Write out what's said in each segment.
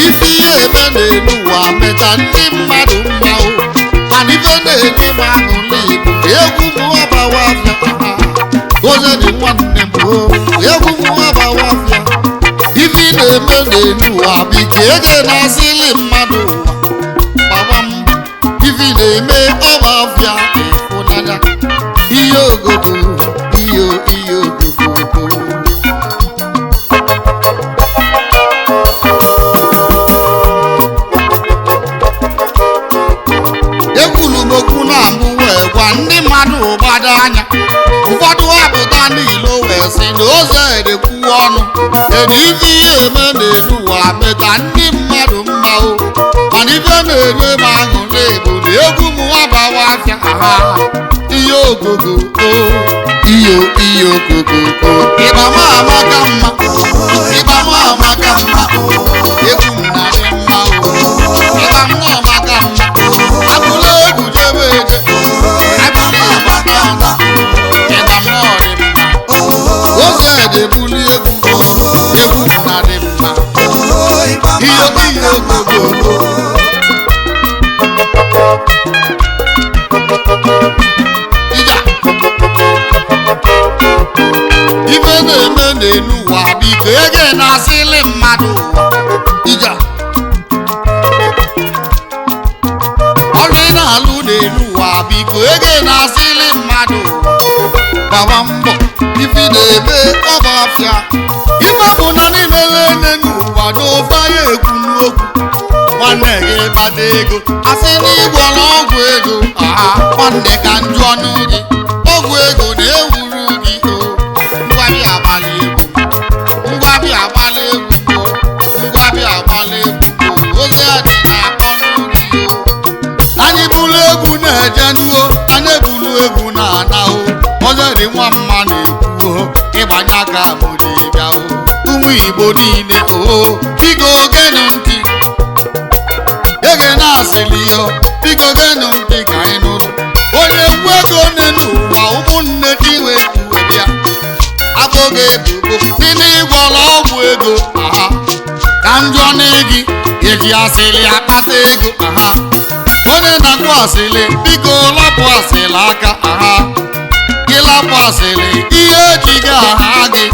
ife ihe eme n'elu ụwa meta ndị mmadụ mma o mana ife na-enye m aṅụrị bụ egwu m ọbawa afịa onye dị nwanne m o egwu m ọbawa afịa ife na-eme n'elu ụwa bụ ike ege na-asịlị mmadụ ụwa gbaba mbọ ife na-eme ọba afịa ịfụnanya ihe ogogo ihe ogogo ekwuru m okwu na mbụ wee gwa ndị mmadụ gbado anya ụfọdụ apụta n'ilo wee sị na ụzọ edekwuwe ọnụ kedu ife ihe eme n'elu ụwa meta ndị mmadụ mma o mana ife na-enye m aṅụrị bụ na egwu m abawa afịa ha ihe ogogo ihe ogogo ịgba m amaka mma ịgba m amaka mma egwu m na-adị mma o ịgba m amaka mma abụla egwu jebe eje abụla amaka mma ịgba m ọdị mma ụzọ edebuli egwu egwu m na-adị mma ihe ogogo ife na-eme n'elu ụwa biko ege na-asịlị mmadụ ija ọrụ ị na-alụ n'elu ụwa biko ege na-asịlị mmadụ gbaba mbọ ife na-eme ọba afịa ife bụ na n'imele ene n'ụwa n'ofe anya ekwu n'okwu nwanne gị kpata ego asị n'ịgwọrọ ọgwụ ego nwanne ka njụ ọnụ gị ọgwụ ego na-ewuru gị ngwabi agbali egwu ozi adị na-akpọ n'ụlọ anyị bụrụ egwu na-eje nuo anyị bụrụ egwu na-anahụ ọzọ dị nwa mma na-ekwuo ịgbanye aka mụrụ ịbịahụ ụmụ Igbo niile biko genu ntị ege na-asịrị yo biko genu ntị ka anyị nụrụ onye kwu ego n'elu ụwa ụmụnne gị wee bịa abụghị ebubo si n'ịgwọrọ ọgwụ ego ka njọ n'egi eji asịrị akpata ego onye na-akpụ asịrị biko lapụ asịrị aka ịlapụ asịrị ihe ejighị aha gị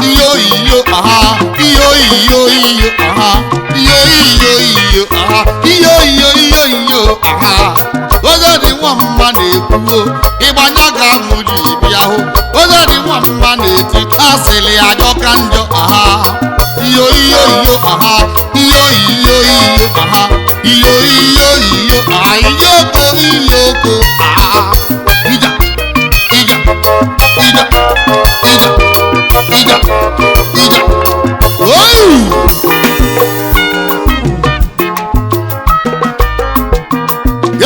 ihe oyiyo ihe oyiyo oge dị nwa mma na-ekwuo ịgbanya ga mụji bịa hụ oge dị nwa mma na-eti asịrị ajọ ka njọ ihe oyiyo oko ija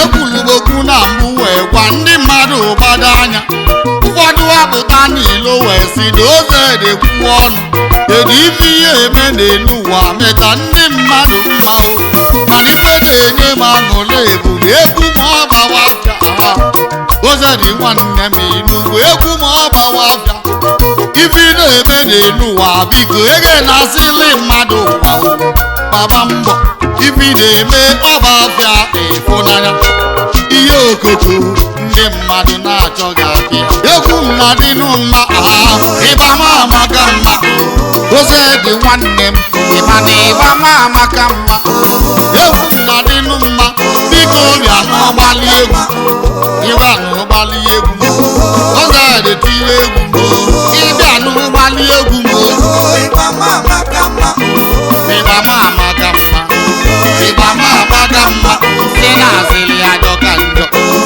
ekwulugokwu na mbụ wee gwa ndị mmadụ gbado anya ụfọdụ apụta n'ilo wee si na oze edekwu ọnụ kedu ife ihe eme n'elu ụwa meta ndị mmadụ mma o mana ife na-enye m aṅụrị bụ na egwu ma ọ gbawa afịa oze dị nwanne m inugwu egwu ma ọ gbawa afịa ife na-eme n'elu ụwa biko ege na-asịlị mmadụ ụwa gbaba mbọ ife na-eme ọba afịa ịfụnanya ihe okoko ndị mmadụ na-achọ gị apịa egwu m na-adịnụ mma ịgba m amaka mma oze dị nwanne m ịma na ịgba m amaka mma egwu m na-adịnụ mma biko bịa n'ọgbalị egwu ịbịa n'ụgbalị egwu oze dị tiri egwu ịbịa n'ụgbalị egwu ịgba m amaka mma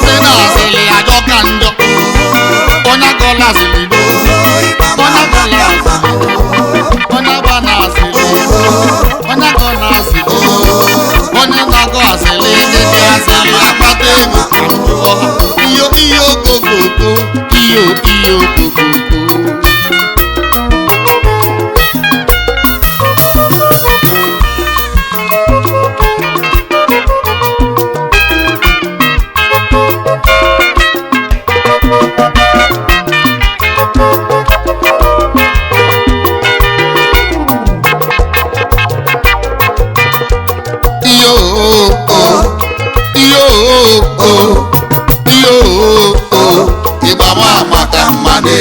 si na-asịrị ajọ ka njọ onye gọla asịrị onye gọla asịrị onye gba na-asịrị onye gọla asịrị onye na-agọ asịrị ndị asịrị akpata ego ka njọ ihe okokoko ihe okokoko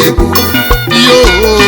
yo